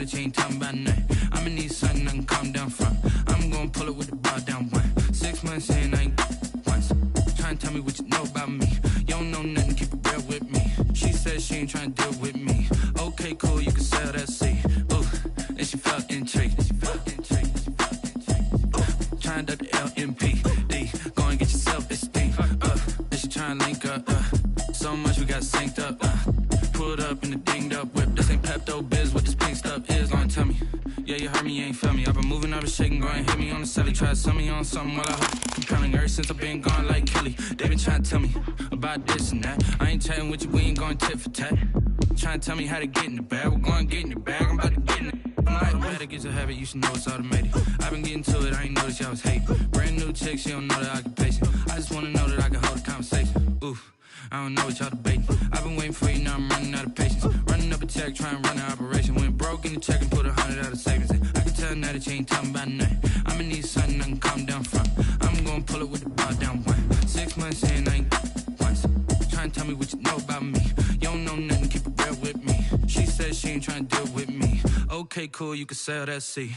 that you ain't talking about nothing. I'ma need something I can calm down from. I'm gonna pull it with the bar down one. 6 months in, I ain't once. Trying to tell me what you know about me. You don't know nothing, keep it real with me. She said she ain't trying to deal with me. Okay, cool, you can sell that seat. Ooh, and she felt intrigued. Trying to duck the LMPD. Go and get your self-esteem. And she trying to link up. So much we got synced up. Pulled up in the dinged up whip. This ain't Pepto-Biz, what this pink stuff is. Gonna tell me. Yeah, you heard me, you ain't feel me. I've been moving up and shaking, go and hit me on the celly. Try to sell me on something while I hope compelling. Ever since I've been gone like Kelly. They been trying to tell me about this and that. I ain't chatting with you, we ain't going tit for tat. Trying to tell me how to get in the bag. We're going to get in the bag, I'm about to get in it. I'm automatic, it's a habit, you should know it's automated. I've been getting to it, I ain't noticed y'all was hating. Brand new chick, she don't know the occupation. I just wanna know that I can hold a conversation. Oof, I don't know what y'all debating. I've been waiting for you, now I'm running out of patience. Running up a check, trying to run an operation. Went broke in the check and put 100 out of savings in. I can tell now that you ain't talking about nothing. I'ma need something I can calm down from. I'm gonna pull it with the bar down one. 6 months in, I ain't once. Trying to tell me what you know about me. You don't know nothing, keep it real with me. She said she ain't trying to deal with me. Okay, cool, you can sell that seat.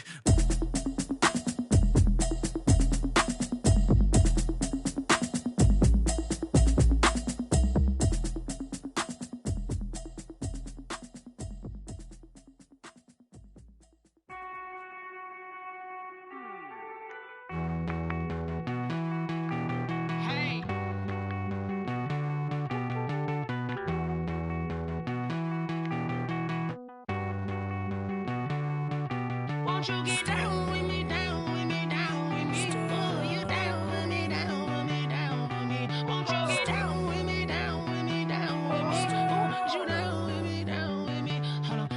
Won't you get down with me, down with me, down with me? Oh, you down with me, down with me, down with me. Won't you get down with me, down with me, down with me? Oh, you down with me, down with me? Hold on.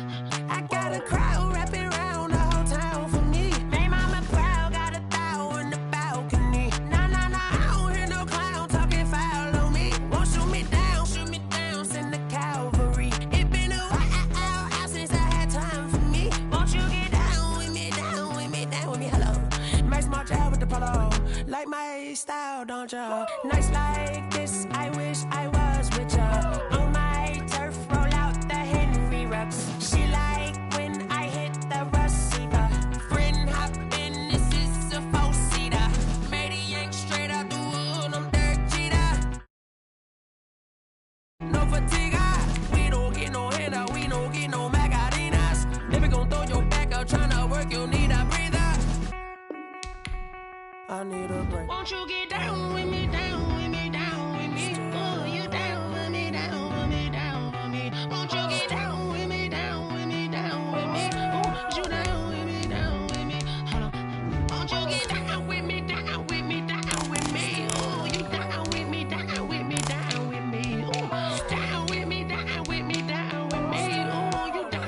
I got a crowd wrapping around the whole town for me. May mama proud, got a thou in the balcony. Nah, nah, nah, I don't hear no clown talking foul on me. Won't shoot me down, send the cavalry. It been a while since I had time for me. Won't you get down with me, hello. Max March out with the polo. Like my style, don't ya? Nights like this, I wish I was with ya. On my turf, roll out the Henry rocks. She like when I hit the receiver. Friend hop in, this is a four-seater. Made a yank straight out the wood, I'm Derek Jeter. No fatigue, we don't get no handout, we don't get no Magarinas. Never gon' throw your back out, tryna work, you need a breather. I need a break. Won't you get down with me, down with me, down with me? Oh, you down with me, down with me, down with me? Won't you get down with me, down with me, down with me? Oh, you down with me, down with me? Hold on. Won't you get down with me, down with me, down with me? Oh, you down with me, down with me, down with me? Oh, down with me, down with me, down with me? Oh, you down.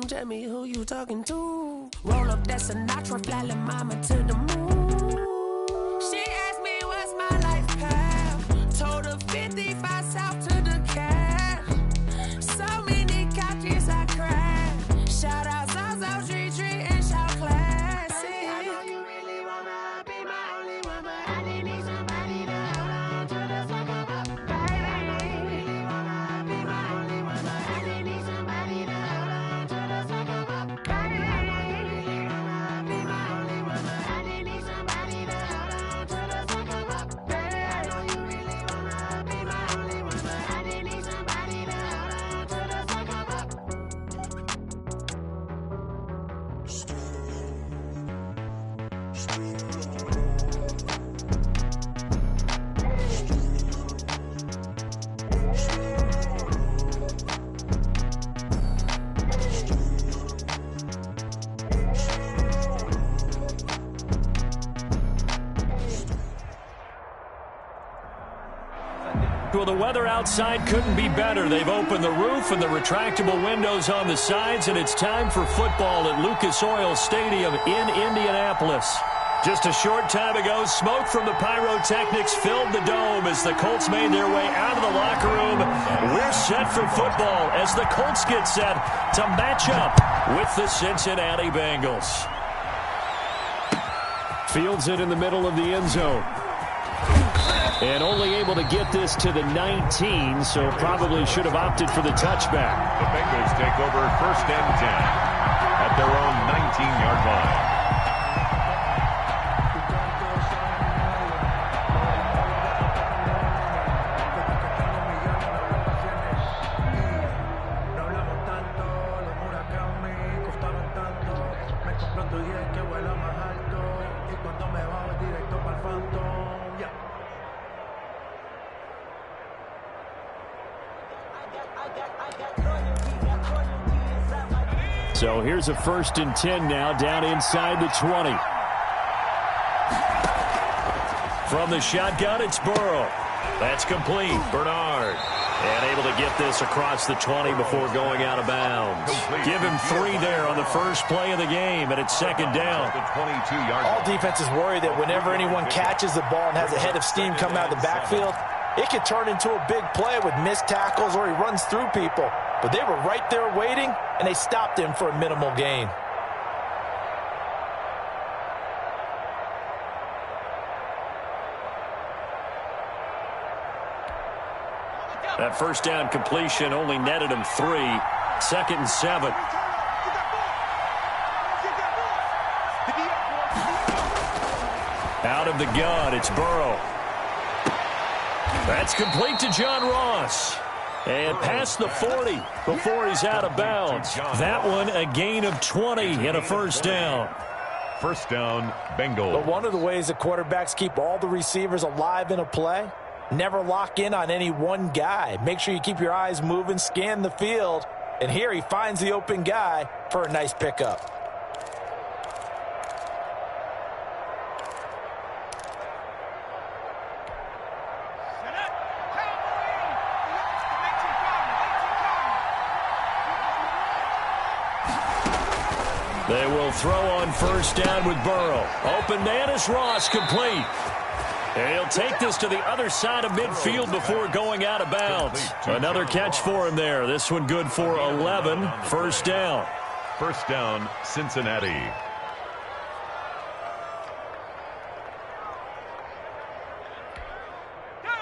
Tell me who you talking to. Roll up that Sinatra, fly la mama to the moon. She asked me what's my life path. Told her 55 south to the cat. So many couches I cried. Shout out South Street and shout classic. I know you really wanna be my only one, but I didn't need somebody to hold on to the second up. Baby, I know you really wanna be my only one, but I didn't need somebody to hold on to the second up. Baby, I know you really wanna be my only one, but I didn't need somebody to hold on to the second up. Baby, I know you really wanna be my only one, but I didn't need somebody to hold on to the second up. Well, the weather outside couldn't be better. They've opened the roof and the retractable windows on the sides, and it's time for football at Lucas Oil Stadium in Indianapolis. Just a short time ago, smoke from the pyrotechnics filled the dome as the Colts made their way out of the locker room. We're set for football as the Colts get set to match up with the Cincinnati Bengals. Fields it in the middle of the end zone. And only able to get this to the 19, so probably should have opted for the touchback. The Bengals take over 1st and 10 at their own 19-yard line. So here's a 1st and 10 now, down inside the 20. From the shotgun, it's Burrow. That's complete. Bernard. And able to get this across the 20 before going out of bounds. Give him 3 there on the first play of the game, and it's 2nd down. All defenses worry that whenever anyone catches the ball and has a head of steam come out of the backfield, it could turn into a big play with missed tackles or he runs through people. But they were right there waiting, and they stopped him for a minimal gain. That first down completion only netted him 3. 2nd and 7. Out of the gun, it's Burrow. That's complete to John Ross. And past the 40 before he's out of bounds. That one a gain of 20 and a 1st down. 1st down, Bengals. But one of the ways that quarterbacks keep all the receivers alive in a play, never lock in on any one guy. Make sure you keep your eyes moving, scan the field. And here he finds the open guy for a nice pickup. They will throw on 1st down with Burrow. Open man is Ross, complete. And he'll take this to the other side of midfield before going out of bounds. Another catch for him there. This one good for 11. 1st down. 1st down, Cincinnati.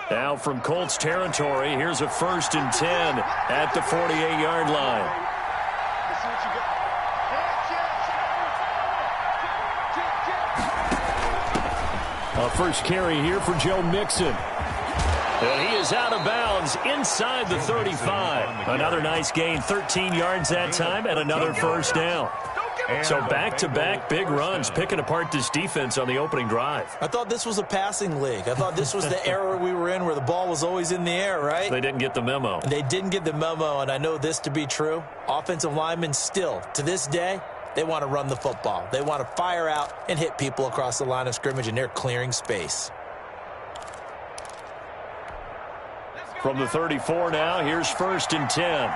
Now from Colts territory, here's a 1st and 10 at the 48-yard line. A first carry here for Joe Mixon. And he is out of bounds inside the 35. Another nice gain, 13 yards that time, and another 1st down. So back-to-back big runs, picking apart this defense on the opening drive. I thought this was a passing league. I thought this was the era we were in where the ball was always in the air, right? They didn't get the memo. They didn't get the memo, and I know this to be true. Offensive linemen still, to this day, they want to run the football. They want to fire out and hit people across the line of scrimmage, and they're clearing space. From the 34 now, here's 1st and 10.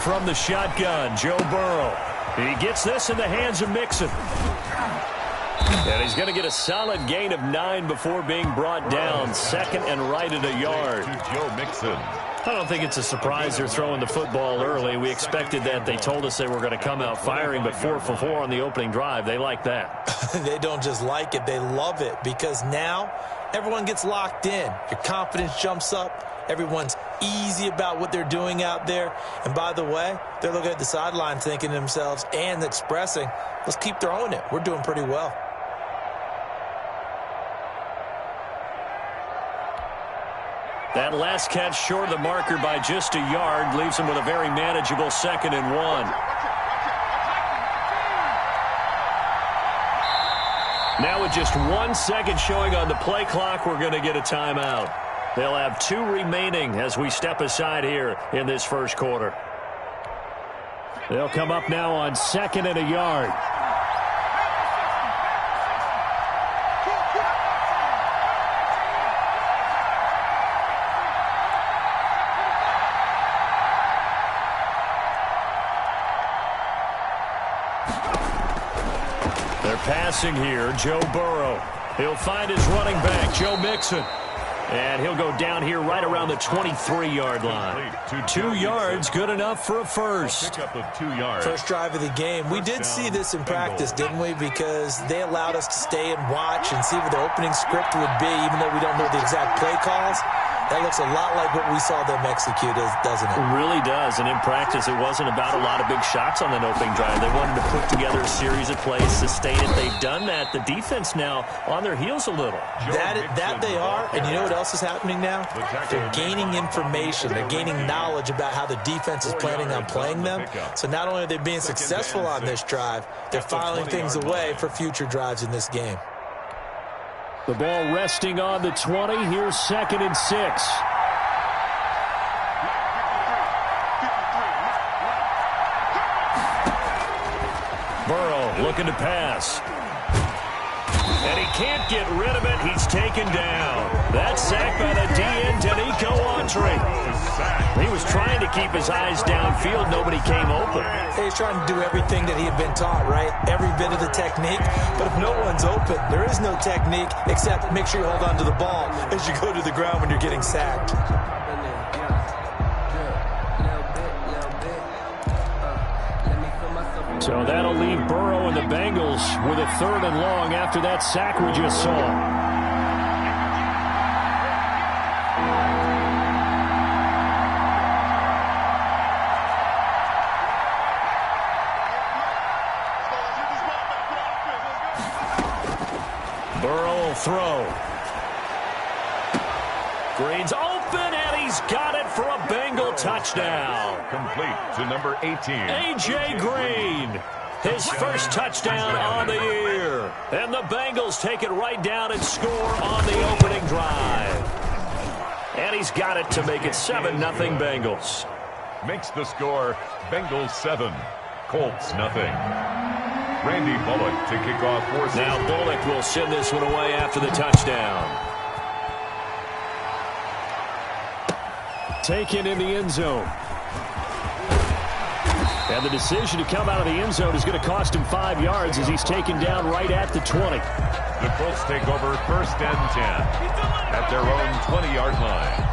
From the shotgun, Joe Burrow. He gets this in the hands of Mixon. And he's going to get a solid gain of 9 before being brought down. 2nd and right at a yard. Joe Mixon. I don't think it's a surprise they're throwing the football early. We expected that. They told us they were going to come out firing, but 4 for 4 on the opening drive. They like that. They don't just like it, they love it, because now everyone gets locked in. Your confidence jumps up. Everyone's easy about what they're doing out there. And by the way, they're looking at the sideline thinking to themselves and expressing, let's keep throwing it. We're doing pretty well. That last catch short of the marker by just a yard leaves him with a very manageable 2nd and 1. Now with just 1 second showing on the play clock, we're going to get a timeout. They'll have 2 remaining as we step aside here in this first quarter. They'll come up now on 2nd and a yard. They're passing here, Joe Burrow. He'll find his running back, Joe Mixon. And he'll go down here right around the 23-yard line. 2 yards, good enough for a first. Pick up of 2 yards. First drive of the game. We did see this in practice, didn't we? Because they allowed us to stay and watch and see what the opening script would be, even though we don't know the exact play calls. That looks a lot like what we saw them execute, doesn't it? It really does. And in practice, it wasn't about a lot of big shots on that opening drive. They wanted to put together a series of plays, sustain it. They've done that. The defense now on their heels a little. That they are. And you know what else is happening now? They're gaining information. They're gaining knowledge about how the defense is planning on playing them. So not only are they being successful on this drive, they're filing things away for future drives in this game. The ball resting on the 20. Here's 2nd and 6. Burrow looking to pass. And he can't get rid of it. He's taken down. That's sacked by the DN, Danico Autry. He was trying to keep his eyes downfield. Nobody came open. He's trying to do everything that he had been taught, right? Every bit of the technique. But if no one's open, there is no technique except make sure you hold on to the ball as you go to the ground when you're getting sacked. So that'll leave Burrow and the Bengals with a 3rd and long after that sack we just saw. Burrow will throw. Green's open, and he's got it for a Bengal touchdown. Complete to number 18. A.J. Green, his first touchdown on the year. And the Bengals take it right down and score on the opening drive. And he's got it to make it 7-0 Bengals. Makes the score Bengals 7, Colts nothing. Randy Bullock to kick off forces. Now Bullock will send this one away after the touchdown. Taken in the end zone. And the decision to come out of the end zone is going to cost him 5 yards as he's taken down right at the 20. The Colts take over 1st and 10 at their own 20-yard line.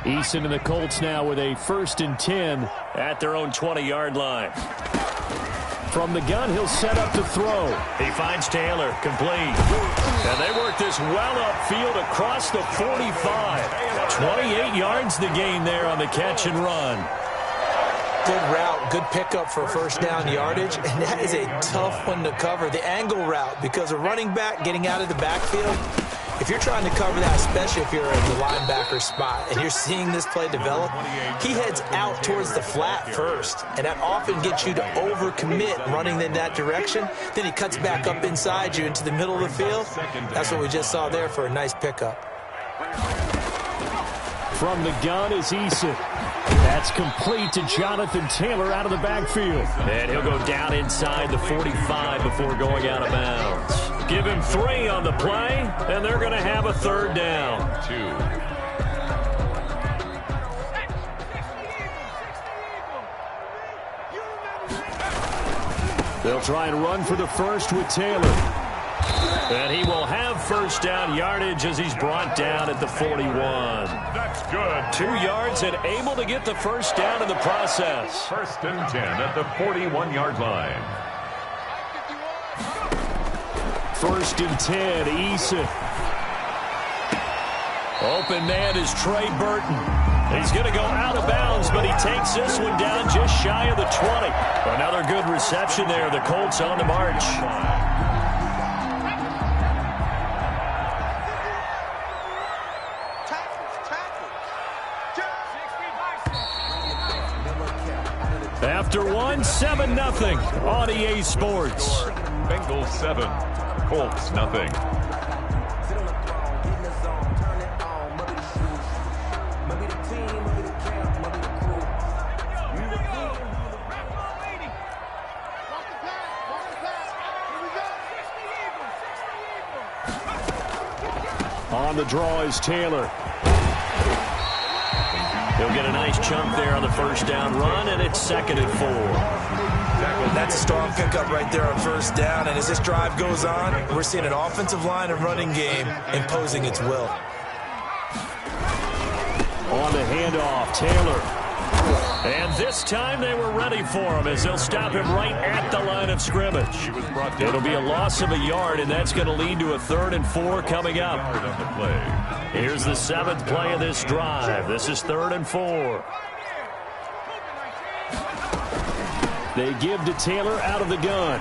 Eason and the Colts now with a 1st and 10 at their own 20-yard line. From the gun, he'll set up to throw. He finds Taylor, complete. And they work this well upfield across the 45. 28 yards the gain there on the catch and run. Good route, good pickup for 1st down yardage, and that is a tough one to cover. The angle route, because a running back getting out of the backfield, if you're trying to cover that, especially if you're in the linebacker spot and you're seeing this play develop, he heads out towards the flat first, and that often gets you to overcommit running in that direction. Then he cuts back up inside you into the middle of the field. That's what we just saw there for a nice pickup. From the gun is Eason. That's complete to Jonathan Taylor out of the backfield. And he'll go down inside the 45 before going out of bounds. Give him 3 on the play, and they're going to have a 3rd down. 2. They'll try and run for the first with Taylor. And he will have 1st down yardage as he's brought down at the 41. That's good. 2 yards and able to get the 1st down in the process. 1st and 10 at the 41-yard line. 1st and 10, Eason. Open man is Trey Burton. He's going to go out of bounds, but he takes this one down just shy of the 20. Another good reception there. The Colts on the march. After 7-0 on EA Sports. Bengals 7, Colts nothing. On the draw is Taylor. He'll get a nice chunk there on the first down run, and it's 2nd and 4. That's a strong pickup right there on first down, and as this drive goes on, we're seeing an offensive line and running game imposing its will. On the handoff, Taylor. And this time they were ready for him as they'll stop him right at the line of scrimmage. It'll be a loss of a yard, and that's going to lead to a 3rd and 4 coming up. Here's the 7th play of this drive. This is 3rd and 4. They give to Taylor out of the gun.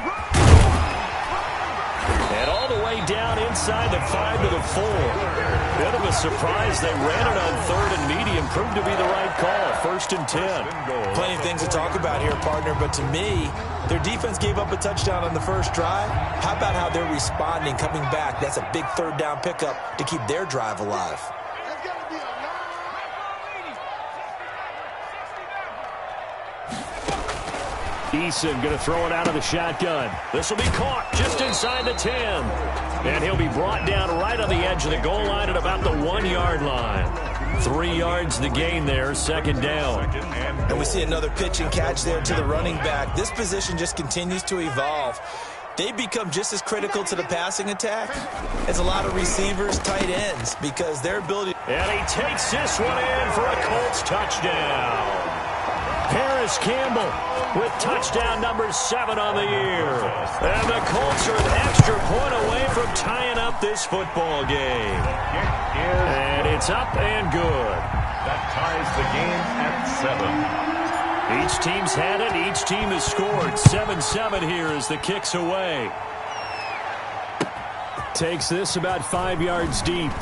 And all the way down inside the 5 to the 4. Bit of a surprise. They ran it on 3rd and medium. Proved to be the right call. 1st and 10. Plenty of things to talk about here, partner, but to me, their defense gave up a touchdown on the first drive. How about how they're responding, coming back? That's a big 3rd down pickup to keep their drive alive. Eason going to throw it out of the shotgun. This will be caught just inside the 10. And he'll be brought down right on the edge of the goal line at about the 1-yard line. 3 yards the gain there, 2nd down. And we see another pitch and catch there to the running back. This position just continues to evolve. They become just as critical to the passing attack as a lot of receivers, tight ends, because their ability... And he takes this one in for a Colts touchdown. Paris Campbell with touchdown number 7 on the year. And the Colts are an extra point away from tying up this football game. And it's up and good. That ties the game at 7. Each team's had it. Each team has scored. 7-7 here as the kick's away. Takes this about 5 yards deep.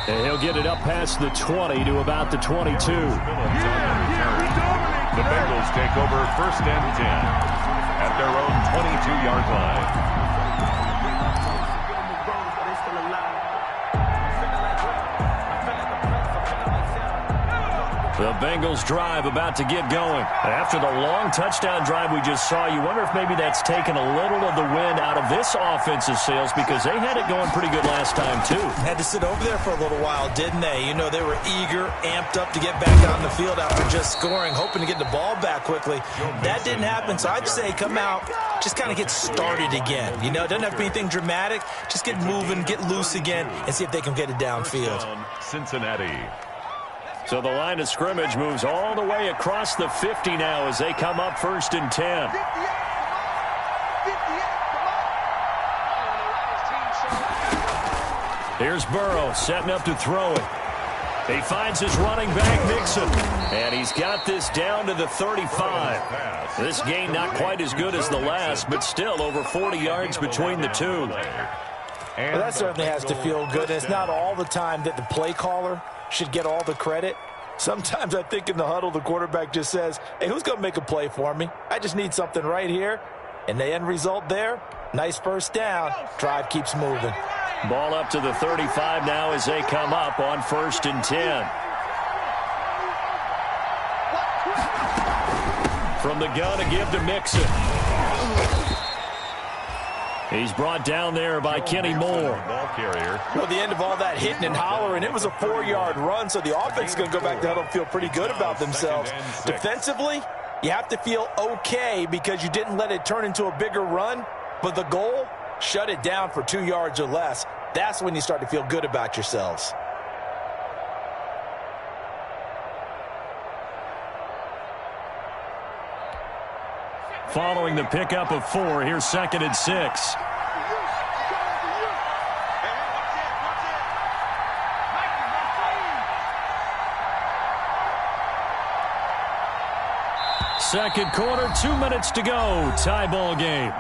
And he'll get it up past the 20 to about the 22. The Bengals take over 1st and 10 at their own 22-yard line. The Bengals drive about to get going. After the long touchdown drive we just saw, you wonder if maybe that's taken a little of the wind out of this offensive sails, because they had it going pretty good last time too. Had to sit over there for a little while, didn't they? You know, they were eager, amped up to get back on the field after just scoring, hoping to get the ball back quickly. That didn't happen, so I'd say come out, just kind of get started again. You know, it doesn't have to be anything dramatic. Just get moving, get loose again, and see if they can get it downfield. Cincinnati. So the line of scrimmage moves all the way across the 50 now as they come up 1st and 10. Here's Burrow setting up to throw it. He finds his running back, Mixon. And he's got this down to the 35. This gain not quite as good as the last, but still over 40 yards between the two. Well, that certainly has to feel good. It's not all the time that the play caller should get all the credit. Sometimes I think in the huddle, the quarterback just says, hey, who's going to make a play for me? I just need something right here. And the end result there, nice 1st down. Drive keeps moving. Ball up to the 35 now as they come up on 1st and 10. From the gun, a give to Mixon. He's brought down there by Kenny Moore. Well, the end of all that hitting and hollering, it was a 4-yard run, so the offense is going to go back to huddle and feel pretty good about themselves. Defensively, you have to feel okay because you didn't let it turn into a bigger run, but the goal, shut it down for 2 yards or less. That's when you start to feel good about yourselves. Following the pickup of 4, here's 2nd and 6. Second quarter, 2 minutes to go. Tie ball game.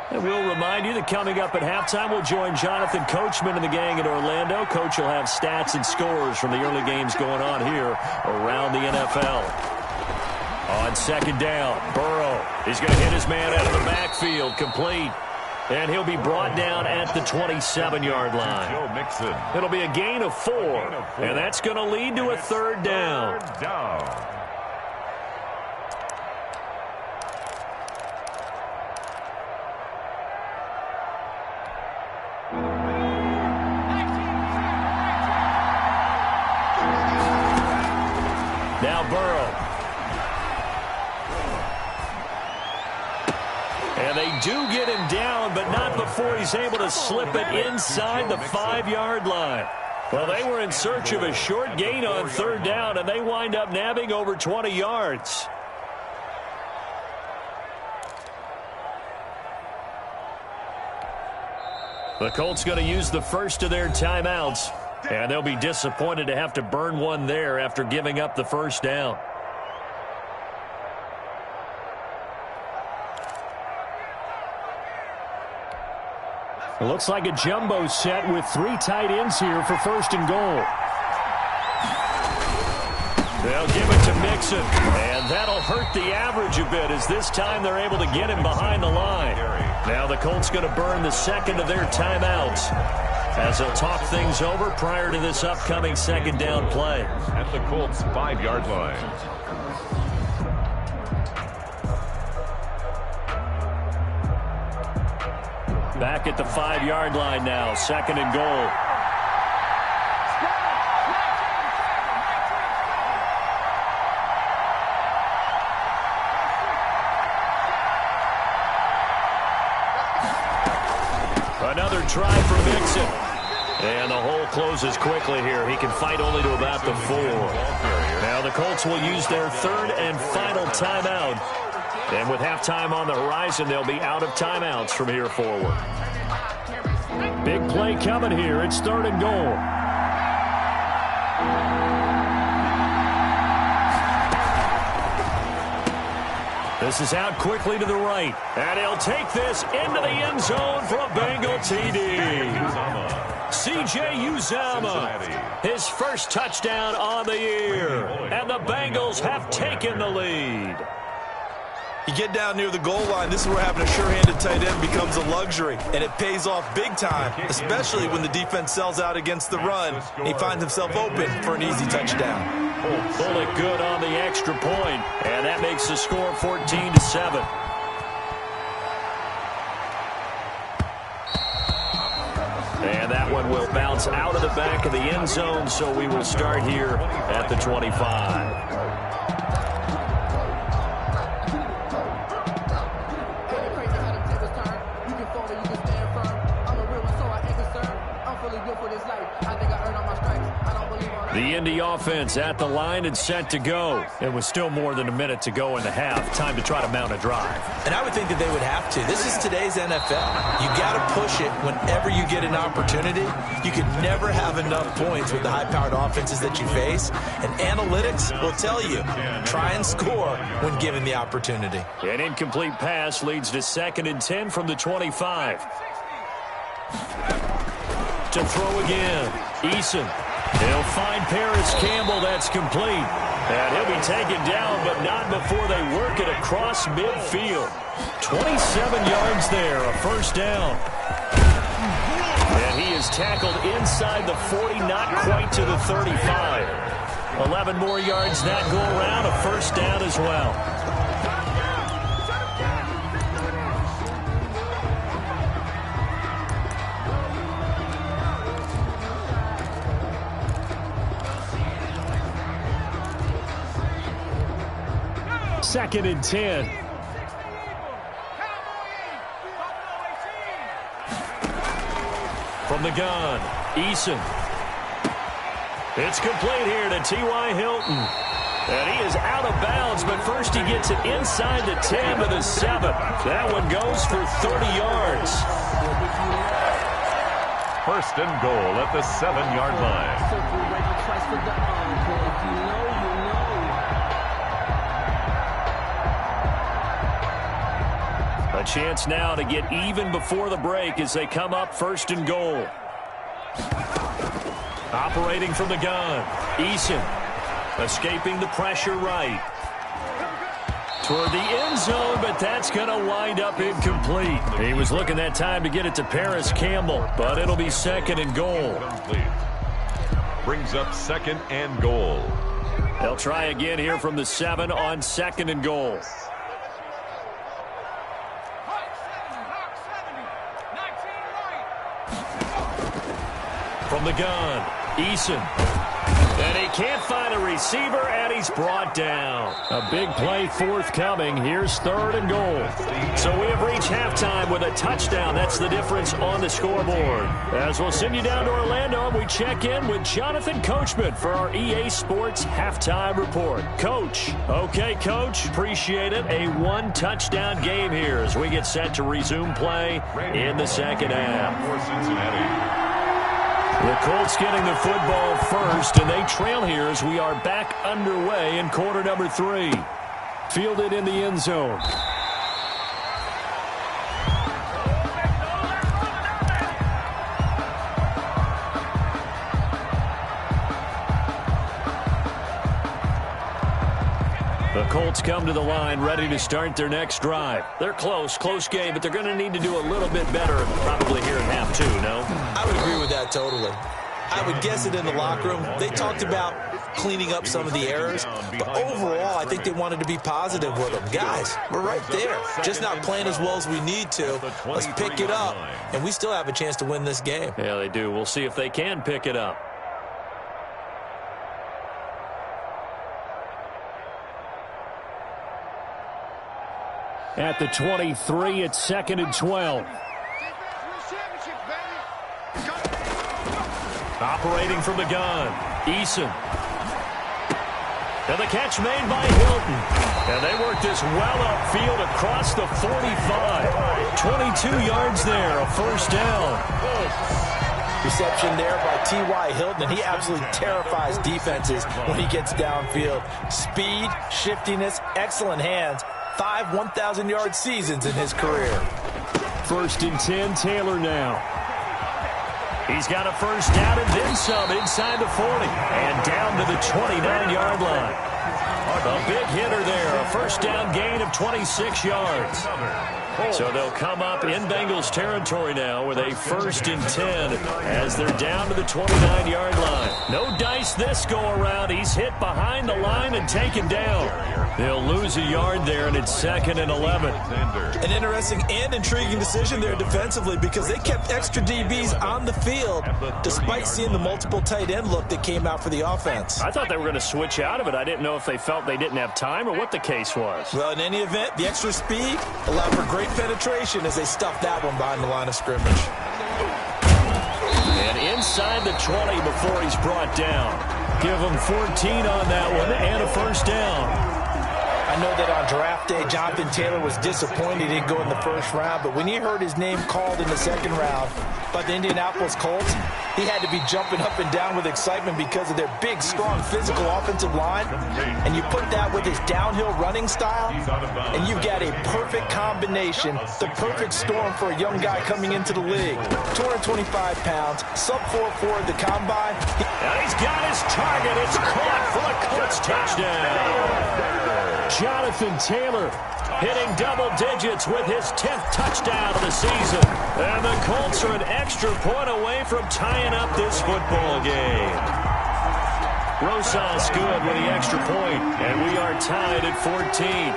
And we'll remind you that coming up at halftime, we'll join Jonathan Coachman and the gang in Orlando. Coach will have stats and scores from the early games going on here around the NFL. On 2nd down, Burrow is going to hit his man out of the backfield, complete. And he'll be brought down at the 27-yard line. Joe Mixon. It'll be a gain of 4, and that's going to lead to a third down. Third down. Now Burrow. And they do get him down, but not before he's able to slip it inside the 5-yard line. Well, they were in search of a short gain on third down, and they wind up nabbing over 20 yards. The Colts going to use the first of their timeouts, and they'll be disappointed to have to burn one there after giving up the first down. It looks like a jumbo set with 3 tight ends here for first and goal. They'll give it to Mixon, and that'll hurt the average a bit as this time they're able to get him behind the line. Now the Colts going to burn the second of their timeouts as they'll talk things over prior to this upcoming second down play. At the Colts' 5-yard line. Back at the 5-yard line now, second and goal. Another try for Mixon. And the hole closes quickly here. He can fight only to about the 4. Now the Colts will use their third and final timeout. And with halftime on the horizon, they'll be out of timeouts from here forward. Big play coming here. It's third and goal. This is out quickly to the right. And he'll take this into the end zone for a Bengal TD. C.J. Uzomah, his first touchdown on the year. And the Bengals have taken the lead. You get down near the goal line, this is where having a sure-handed tight end becomes a luxury, and it pays off big time, especially when the defense sells out against the run. He finds himself open for an easy touchdown. Bullet good on the extra point, and that makes the score 14-7. And that one will bounce out of the back of the end zone, so we will start here at the 25. The Indy offense at the line and set to go. It was still more than a minute to go in the half. Time to try to mount a drive. And I would think that they would have to. This is today's NFL. You got to push it whenever you get an opportunity. You could never have enough points with the high-powered offenses that you face. And analytics will tell you, try and score when given the opportunity. An incomplete pass leads to 2nd and 10 from the 25. To throw again. Eason. He'll find Paris Campbell. That's complete. And he'll be taken down, but not before they work it across midfield. 27 yards there, a first down. And he is tackled inside the 40, not quite to the 35. 11 more yards that go around, a first down as well. Second and 10. From the gun, Eason. It's complete here to T.Y. Hilton. And he is out of bounds, but first he gets it inside the 10 to the 7. That one goes for 30 yards. First and goal at the 7-yard line. A chance now to get even before the break as they come up first and goal. Operating from the gun, Eason escaping the pressure right. toward the end zone, but that's going to wind up incomplete. He was looking that time to get it to Paris Campbell, but it'll be second and goal. Brings up second and goal. They'll try again here from the 7 on second and goal. From the gun, Eason. And he can't find a receiver, and he's brought down. A big play forthcoming. Here's third and goal. So we have reached halftime with a touchdown. That's the difference on the scoreboard. As we'll send you down to Orlando, we check in with Jonathan Coachman for our EA Sports Halftime Report. Coach. Okay, Coach. Appreciate it. A one-touchdown game here as we get set to resume play in the second half. For Cincinnati. The Colts getting the football first, and they trail here as we are back underway in quarter number 3. Fielded in the end zone. The Colts come to the line ready to start their next drive. They're close game, but they're going to need to do a little bit better probably here in half 2, no? I would agree with that totally. I would guess it in the locker room. They talked about cleaning up some of the errors, but overall, I think they wanted to be positive with them. Guys, we're right there. Just not playing as well as we need to. Let's pick it up, and we still have a chance to win this game. Yeah, they do. We'll see if they can pick it up. At the 23, it's second and 12. Operating from the gun, Eason. And the catch made by Hilton. And they work this well upfield across the 45. 22 yards there, a first down. Reception there by T.Y. Hilton, and he absolutely terrifies defenses when he gets downfield. Speed, shiftiness, excellent hands. 5 1,000-yard seasons in his career. First and 10, Taylor now. He's got a first down and then some inside the 40 and down to the 29-yard line. A big hitter there, a first down gain of 26 yards. So they'll come up in Bengals territory now with a first and 10 as they're down to the 29-yard line. No dice this go around. He's hit behind the line and taken down. They'll lose a yard there, and it's second and 11. An interesting and intriguing decision there defensively because they kept extra DBs on the field despite seeing the multiple tight end look that came out for the offense. I thought they were going to switch out of it. I didn't know if they felt they didn't have time or what the case was. Well, in any event, the extra speed allowed for great penetration as they stuffed that one behind the line of scrimmage. And inside the 20 before he's brought down. Give him 14 on that one and a first down. I know that on draft day, Jonathan Taylor was disappointed he didn't go in the first round, but when he heard his name called in the second round by the Indianapolis Colts, he had to be jumping up and down with excitement because of their big, strong, physical offensive line. And you put that with his downhill running style, and you've got a perfect combination, the perfect storm for a young guy coming into the league. 225 pounds, sub 4.4 at the combine. And he's got his target. It's caught for a Colts touchdown. Jonathan Taylor hitting double digits with his 10th touchdown of the season. And the Colts are an extra point away from tying up this football game. Rosas good with the extra point, and we are tied at 14.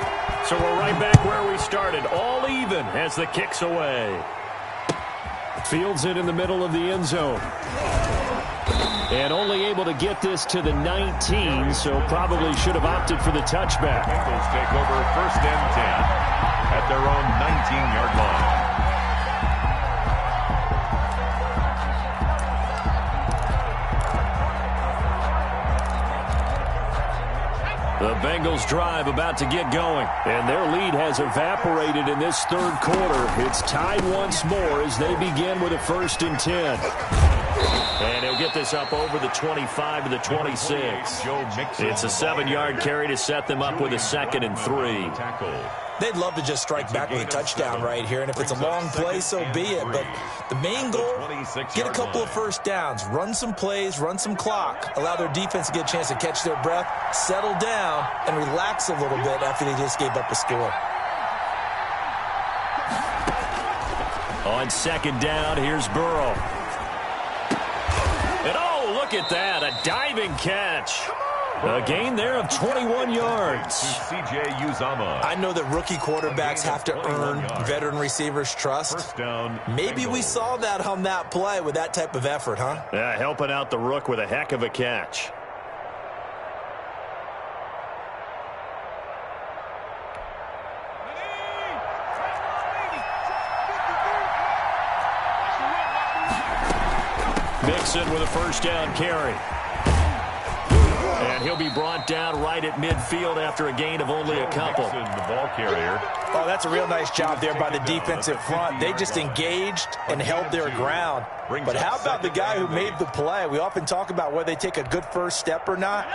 So we're right back where we started, all even as the kick's away. Fields it in the middle of the end zone. And only able to get this to the 19, so probably should have opted for the touchback. Bengals take over first and 10 at their own 19-yard line. The Bengals drive about to get going, and their lead has evaporated in this third quarter. It's tied once more as they begin with a first and 10. And he'll get this up over the 25 to the 26. It's a 7-yard carry to set them up with a 2nd and 3. They'd love to just strike back with a touchdown right here, and if it's a long play, so be it. But the main goal, get a couple of first downs, run some plays, run some clock, allow their defense to get a chance to catch their breath, settle down, and relax a little bit after they just gave up a score. On 2nd down, here's Burrow. And oh, look at that, a diving catch. A gain there of 21 yards. C.J. Uzomah. I know that rookie quarterbacks have to earn veteran receivers' trust. Maybe we saw that on that play with that type of effort, huh? Yeah, helping out the rook with a heck of a catch. Mixon with a first down carry. And he'll be brought down right at midfield after a gain of only a couple. The ball carrier. Oh, that's a real nice job there by the defensive front. They just engaged and held their ground. But how about the guy who made the play? We often talk about whether they take a good first step or not.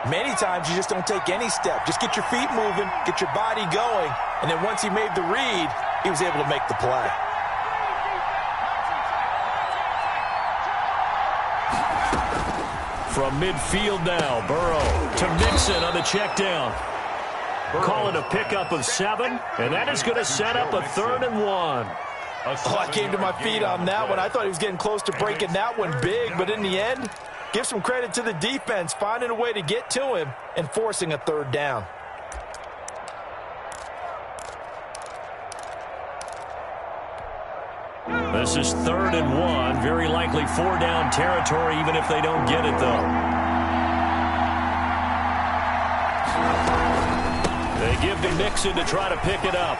Many times you just don't take any step. Just get your feet moving, get your body going, and then once he made the read, he was able to make the play. From midfield now, Burrow to Mixon on the check down. Call it a pickup of 7, and that is going to set up a 3rd and 1. Oh, I came to my feet on that one. I thought he was getting close to breaking that one big, but in the end, give some credit to the defense, finding a way to get to him and forcing a 3rd down. This is 3rd and 1. Very likely 4-down territory, even if they don't get it, though. They give to Mixon to try to pick it up.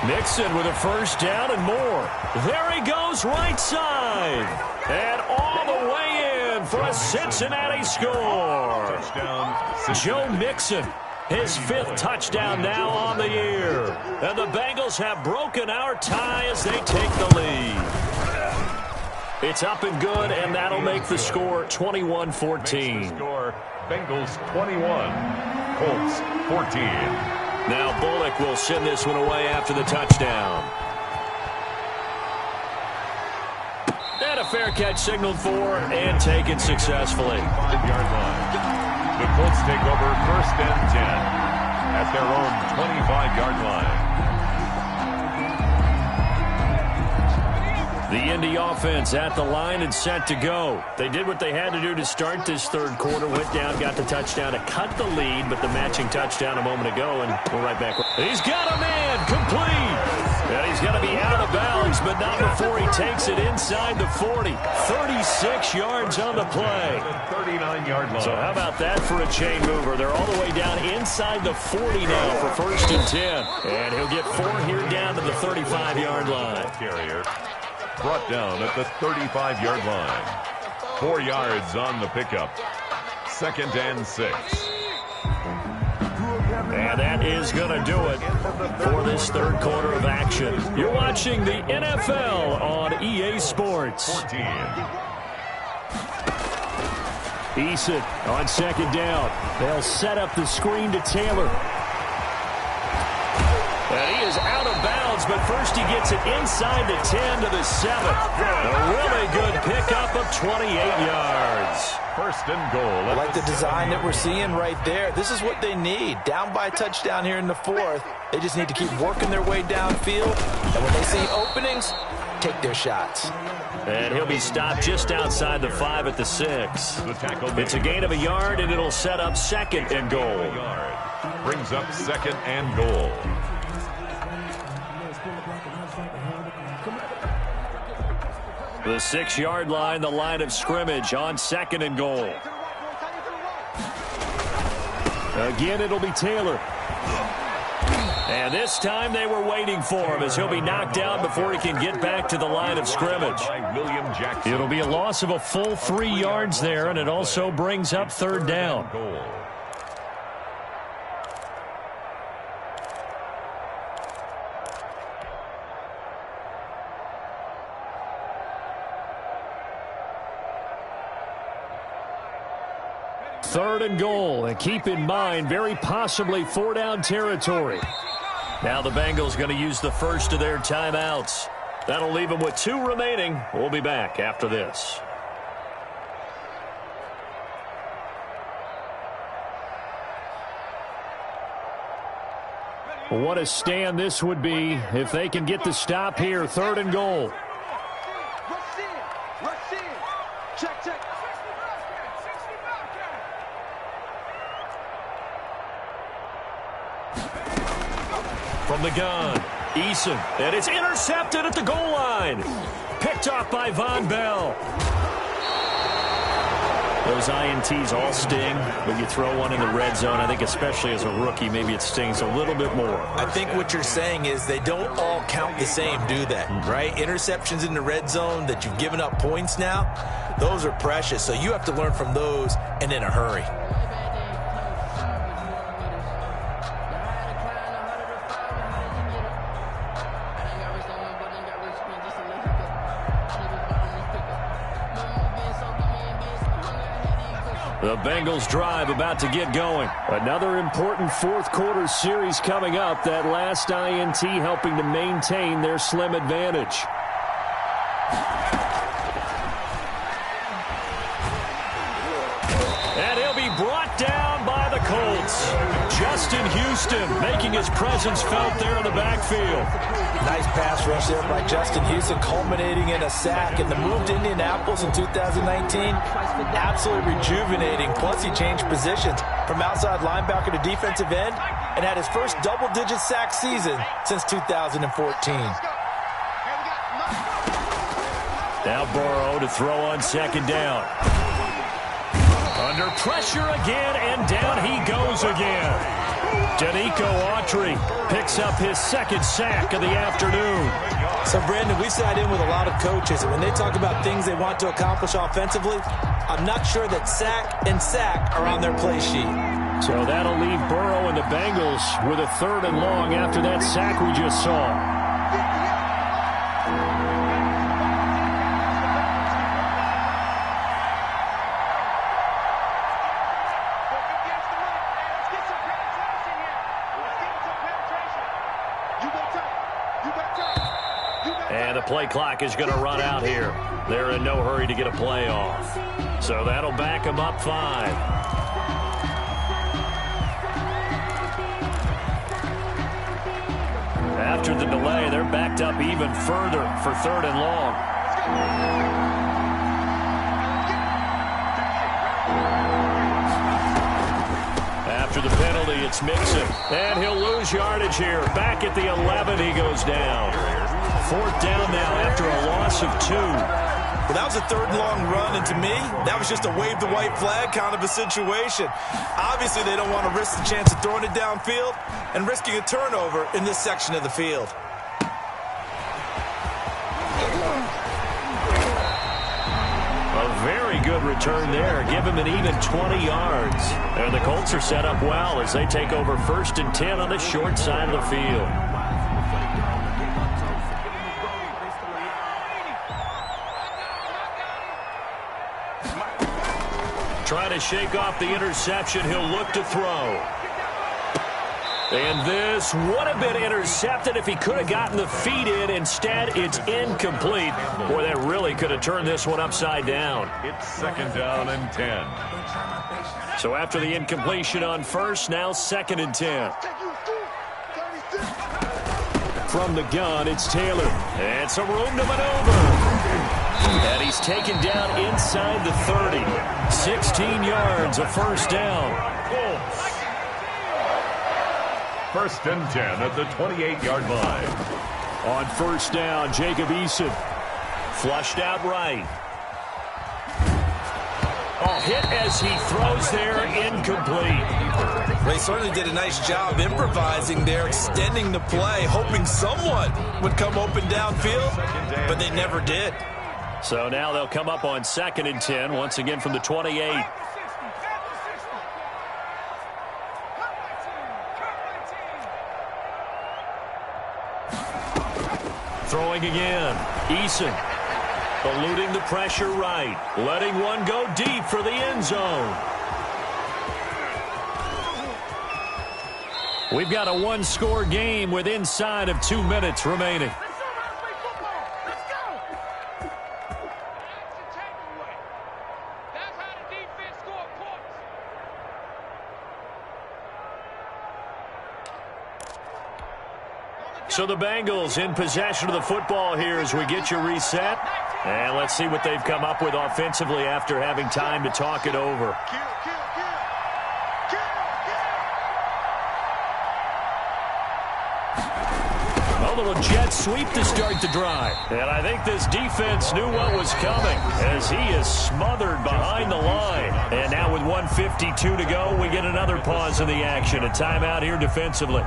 Mixon with a first down and more. There he goes, right side. And all the way in for a Cincinnati score. Joe Mixon. His 5th touchdown now on the year. And the Bengals have broken our tie as they take the lead. It's up and good, and that'll make the score 21-14. Bengals 21, Colts 14. Now Bullock will send this one away after the touchdown. And a fair catch signaled for and taken successfully. 5-yard line. The Colts take over 1st and 10 at their own 25-yard line. The Indy offense at the line and set to go. They did what they had to do to start this 3rd quarter. Went down, got the touchdown to cut the lead, but the matching touchdown a moment ago, and we're right back. He's got a man, complete. And he's going to be out of bounds, but not before he takes it inside the 40. 36 yards on the play. 39-yard line. So how about that for a chain mover? They're all the way down inside the 40 now for 1st and 10. And he'll get 4 here down to the 35-yard line. Carrier brought down at the 35-yard line. 4 yards on the pickup. 2nd and 6. And that is going to do it for this 3rd quarter of action. You're watching the NFL on EA Sports. 14. Eason on 2nd down. They'll set up the screen to Taylor. And he is out of bounds, but first he gets it inside the 10 to the 7. A really good pickup of 28 yards. 1st and goal. I like the design that we're seeing right there. This is what they need. Down by a touchdown here in the 4th. They just need to keep working their way downfield. And when they see openings, take their shots. And he'll be stopped just outside the 5 at the 6. It's a gain of a yard, and it'll set up 2nd and goal. Brings up 2nd and goal. The 6-yard line, the line of scrimmage on 2nd and goal. Again, it'll be Taylor. And this time they were waiting for him as he'll be knocked down before he can get back to the line of scrimmage. It'll be a loss of a full 3 yards there, and it also brings up 3rd down. 3rd and goal. And keep in mind, very possibly 4-down territory. Now the Bengals going to use the first of their timeouts. That'll leave them with 2 remaining. We'll be back after this. What a stand this would be if they can get the stop here. 3rd and goal. From the gun, Eason, and it's intercepted at the goal line. Picked off by Von Bell. Those INTs all sting, but you throw one in the red zone. I think especially as a rookie, maybe it stings a little bit more. I think what you're saying is they don't all count the same, do they? Right? Interceptions in the red zone that you've given up points now, those are precious. So you have to learn from those and in a hurry. The Bengals drive about to get going. Another important 4th quarter series coming up. That last INT helping to maintain their slim advantage. And he'll be brought down by the Colts. Justin Houston making his presence felt there in the backfield. Nice pass rush there by Justin Houston, culminating in a sack. And the move to Indianapolis in 2019, absolutely rejuvenating. Plus, he changed positions from outside linebacker to defensive end and had his first double-digit sack season since 2014. Now Burrow to throw on 2nd down. Under pressure again, and down he goes again. Danico Autry picks up his 2nd sack of the afternoon. So, Brandon, we've sat in with a lot of coaches, and when they talk about things they want to accomplish offensively, I'm not sure that sack and sack are on their play sheet. So that'll leave Burrow and the Bengals with a 3rd and long after that sack we just saw. And the play clock is going to run out here. They're in no hurry to get a play off. So that'll back them up 5. After the delay, they're backed up even further for 3rd and long. After the penalty, it's Mixon. And he'll lose yardage here. Back at the 11, he goes down. 4th down now after a loss of 2. Well, that was a 3rd and long run, and to me, that was just a wave the white flag kind of a situation. Obviously, they don't want to risk the chance of throwing it downfield and risking a turnover in this section of the field. A very good return there. Give him an even 20 yards. And the Colts are set up well as they take over 1st and 10 on the short side of the field. Trying to shake off the interception. He'll look to throw. And this would have been intercepted if he could have gotten the feet in. Instead, it's incomplete. Boy, that really could have turned this one upside down. It's 2nd down and 10. So after the incompletion on 1st, now 2nd and 10. From the gun, it's Taylor. And some room to maneuver. And he's taken down inside the 30. 16 yards, a 1st down. 1st and 10 at the 28-yard line. On 1st down, Jacob Eason. Flushed out right. A hit as he throws there, incomplete. They certainly did a nice job improvising there, extending the play, hoping someone would come open downfield, but they never did. So now they'll come up on 2nd and 10, once again from the 28. Throwing again. Eason eluding the pressure right. Letting one go deep for the end zone. We've got a one-score game with inside of 2 minutes remaining. So the Bengals in possession of the football here as we get you reset. And let's see what they've come up with offensively after having time to talk it over. A little jet sweep to start the drive. And I think this defense knew what was coming as he is smothered behind the line. And now with 1:52 to go, we get another pause in the action. A timeout here defensively.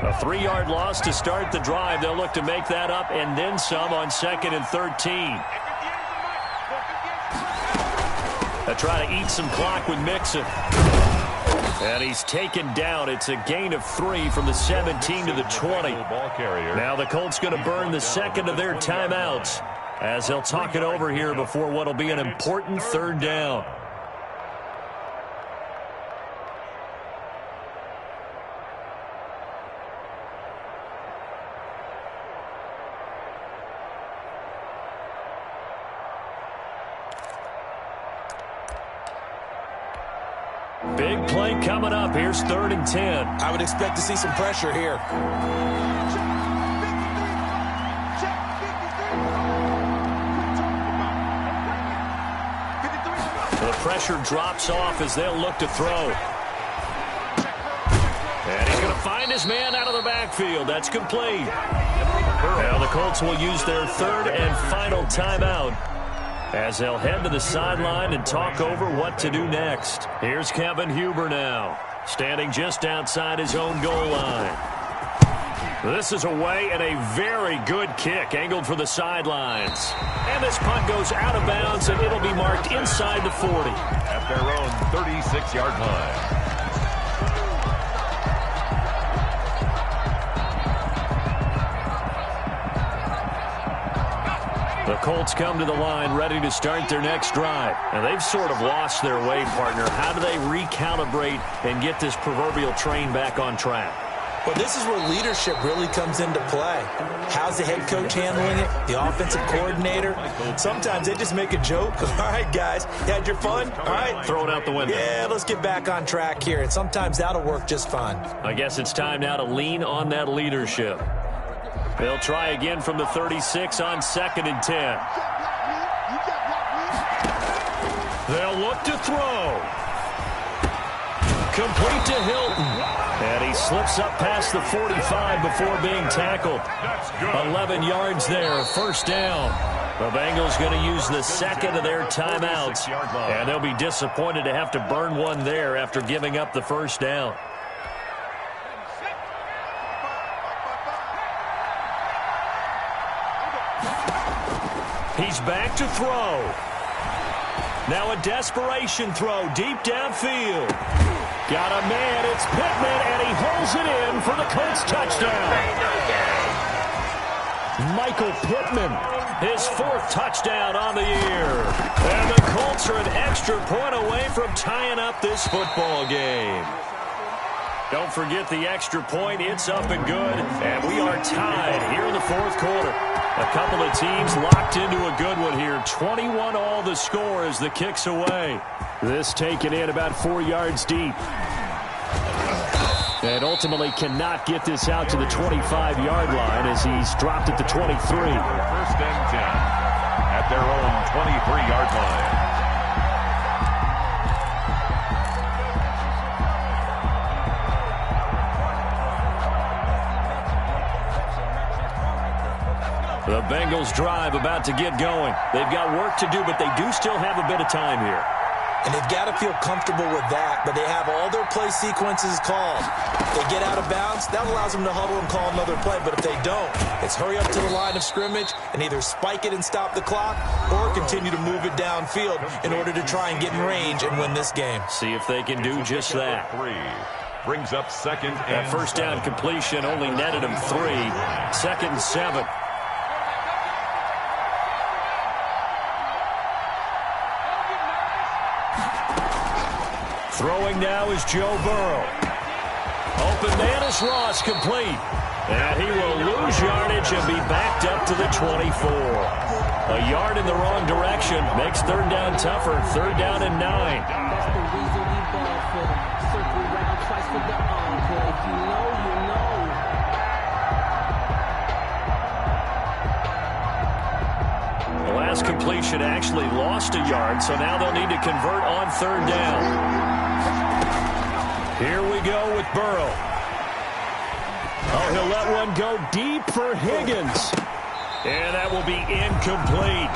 A 3-yard loss to start the drive. They'll look to make that up and then some on 2nd and 13. They'll try to eat some clock with Mixon. And he's taken down. It's a gain of 3 from the 17 to the 20. Now the Colts going to burn the second of their timeouts as they'll talk it over here before what will be an important 3rd down. Big play coming up. Here's 3rd and 10. I would expect to see some pressure here. The pressure drops off as they'll look to throw. And he's going to find his man out of the backfield. That's complete. Now the Colts will use their 3rd and final timeout as they'll head to the sideline and talk over what to do next. Here's Kevin Huber now, standing just outside his own goal line. This is away and a very good kick, angled for the sidelines. And this punt goes out of bounds, and it'll be marked inside the 40. At their own 36-yard line. The Colts come to the line ready to start their next drive. And they've sort of lost their way, partner. How do they recalibrate and get this proverbial train back on track? Well, this is where leadership really comes into play. How's the head coach handling it? The offensive coordinator? Sometimes they just make a joke. All right, guys, you had your fun? All right. Throw it out the window. Yeah, let's get back on track here. And sometimes that'll work just fine. I guess it's time now to lean on that leadership. They'll try again from the 36 on 2nd and 10. They'll look to throw. Complete to Hilton. And he slips up past the 45 before being tackled. 11 yards there, 1st down. The Bengals going to use the 2nd of their timeouts. And they'll be disappointed to have to burn one there after giving up the 1st down. He's back to throw. Now a desperation throw deep downfield. Got a man, it's Pittman, and he holds it in for the Colts touchdown. Michael Pittman, his 4th touchdown on the year. And the Colts are an extra point away from tying up this football game. Don't forget the extra point. It's up and good. And we are tied here in the 4th quarter. A couple of teams locked into a good one here. 21 all the score as the kick's away. This taken in about 4 yards deep. And ultimately cannot get this out to the 25-yard line as he's dropped at the 23. 1st and 10 at their own 23-yard line. The Bengals drive about to get going. They've got work to do, but they do still have a bit of time here. And they've got to feel comfortable with that, but they have all their play sequences called. If they get out of bounds, that allows them to huddle and call another play, but if they don't, it's hurry up to the line of scrimmage and either spike it and stop the clock or continue to move it downfield in order to try and get in range and win this game. See if they can do just that. Brings up 2nd and that 1st down completion only netted him 3. 2nd and 7. Throwing now is Joe Burrow. Open man is Ross, complete. And he will lose yardage and be backed up to the 24. A yard in the wrong direction makes third down tougher. Third down and 9. That's the reason we ball for them. Circle round twice for the encore. If you know, you know. The last completion actually lost a yard, so now they'll need to convert on third down. Here we go with Burrow. Oh, he'll let one go deep for Higgins. And that will be incomplete.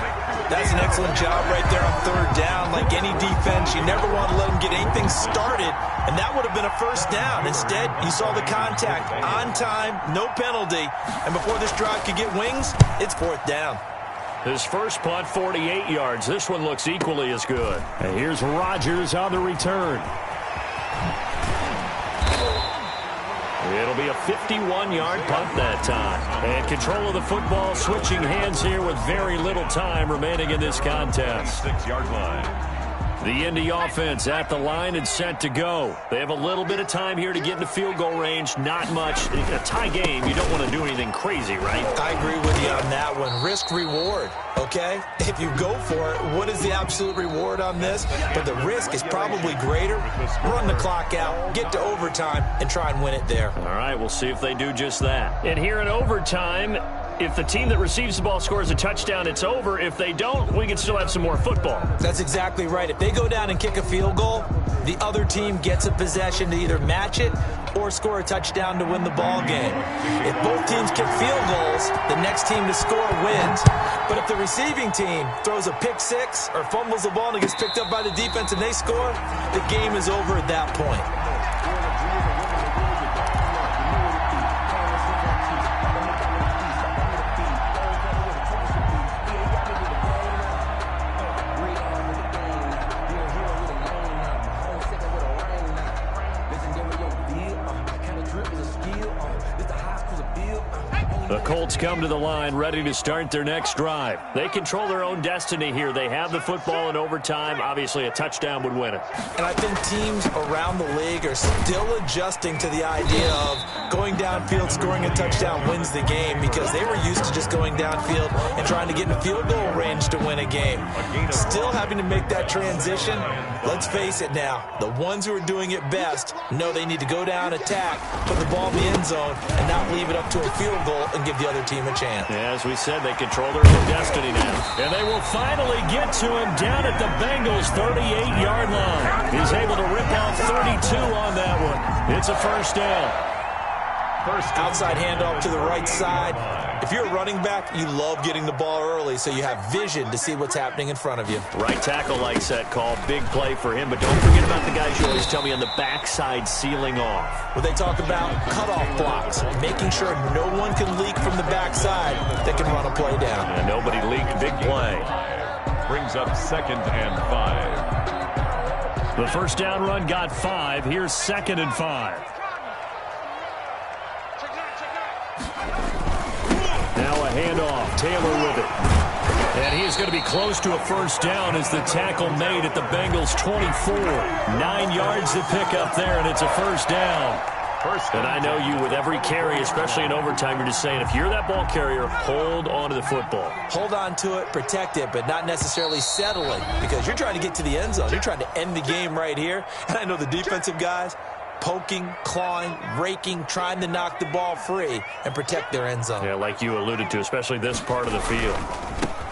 That's an excellent job right there on third down. Like any defense, you never want to let them get anything started, and that would have been a first down. Instead, you saw the contact on time, no penalty, and before this drive could get wings, it's fourth down. His first punt, 48 yards. This one looks equally as good. And here's Rodgers on the return. It'll be a 51-yard punt that time. And control of the football switching hands here with very little time remaining in this contest. 6-yard line. The Indy offense at the line and set to go. They have a little bit of time here to get into field goal range. Not much. In a tie game, you don't want to do anything crazy, right? I agree with you on that one. Risk reward, okay? If you go for it, what is the absolute reward on this? But the risk is probably greater. Run the clock out, get to overtime, and try and win it there. All right, we'll see if they do just that. And here in overtime, if the team that receives the ball scores a touchdown, it's over. If they don't, we can still have some more football. That's exactly right. If they go down and kick a field goal, the other team gets a possession to either match it or score a touchdown to win the ball game. If both teams kick field goals, the next team to score wins. But if the receiving team throws a pick six or fumbles the ball and it gets picked up by the defense and they score, the game is over at that point. The Colts come to the line ready to start their next drive. They control their own destiny here. They have the football in overtime. Obviously, a touchdown would win it. And I think teams around the league are still adjusting to the idea of going downfield, scoring a touchdown wins the game, because they were used to just going downfield and trying to get in field goal range to win a game. Still having to make that transition. Let's face it now, the ones who are doing it best know they need to go down, attack, put the ball in the end zone, and not leave it up to a field goal and give the other team a chance. Yeah, as we said, they control their own destiny now. And they will finally get to him down at the Bengals' 38-yard line. He's able to rip off 32 on that one. It's a first down. Outside handoff to the right side. If you're a running back, you love getting the ball early so you have vision to see what's happening in front of you. Right tackle likes that call. Big play for him. But don't forget about the guys you always tell me on the backside sealing off. When they talk about cutoff blocks, making sure no one can leak from the backside that can run a play down. And nobody leaked. Big play. Brings up 2nd and 5. The first down run got 5. Here's 2nd and 5. Now a handoff. Taylor with it. And he's going to be close to a first down as the tackle made at the Bengals' 24. 9 yards to pick up there, and it's a first down. And I know you, with every carry, especially in overtime, you're just saying, if you're that ball carrier, hold on to the football. Hold on to it, protect it, but not necessarily settling, because you're trying to get to the end zone. You're trying to end the game right here. And I know the defensive guys poking, clawing, raking, trying to knock the ball free and protect their end zone. Yeah, like you alluded to, especially this part of the field.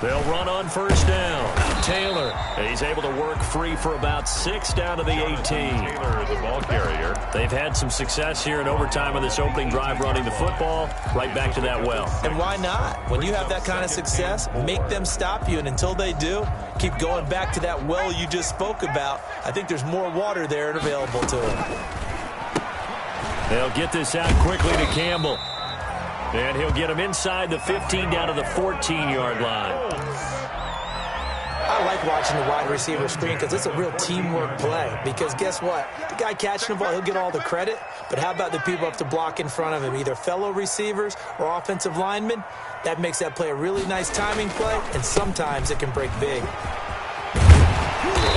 They'll run on first down. Taylor, he's able to work free for about 6 down to the 18. Taylor, the ball carrier. They've had some success here in overtime on this opening drive running the football. Right back to that well. And why not? When you have that kind of success, make them stop you. And until they do, keep going back to that well you just spoke about. I think there's more water there and available to them. They'll get this out quickly to Campbell. And he'll get him inside the 15 down to the 14-yard line. I like watching the wide receiver screen because it's a real teamwork play. Because guess what? The guy catching the ball, he'll get all the credit. But how about the people up to block in front of him, either fellow receivers or offensive linemen? That makes that play a really nice timing play, and sometimes it can break big.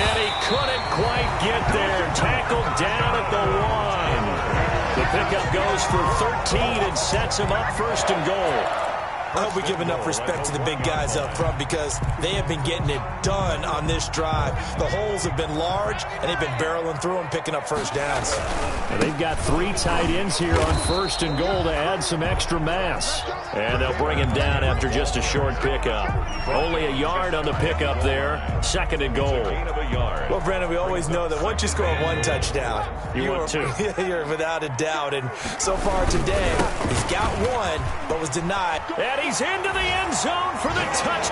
And he couldn't quite get there. Tackled down at the 1. The pickup goes for 13 and sets him up 1st and goal. I hope we give enough respect to the big guys up front because they have been getting it done on this drive. The holes have been large, and they've been barreling through them, picking up first downs. And they've got 3 tight ends here on 1st and goal to add some extra mass. And they'll bring him down after just a short pickup. Only a yard on the pickup there. 2nd and goal. Well, Brandon, we always know that once you score 1 touchdown, you want 2. You're without a doubt. And so far today, he's got 1, but was denied. And he's into the end zone for the touchdown.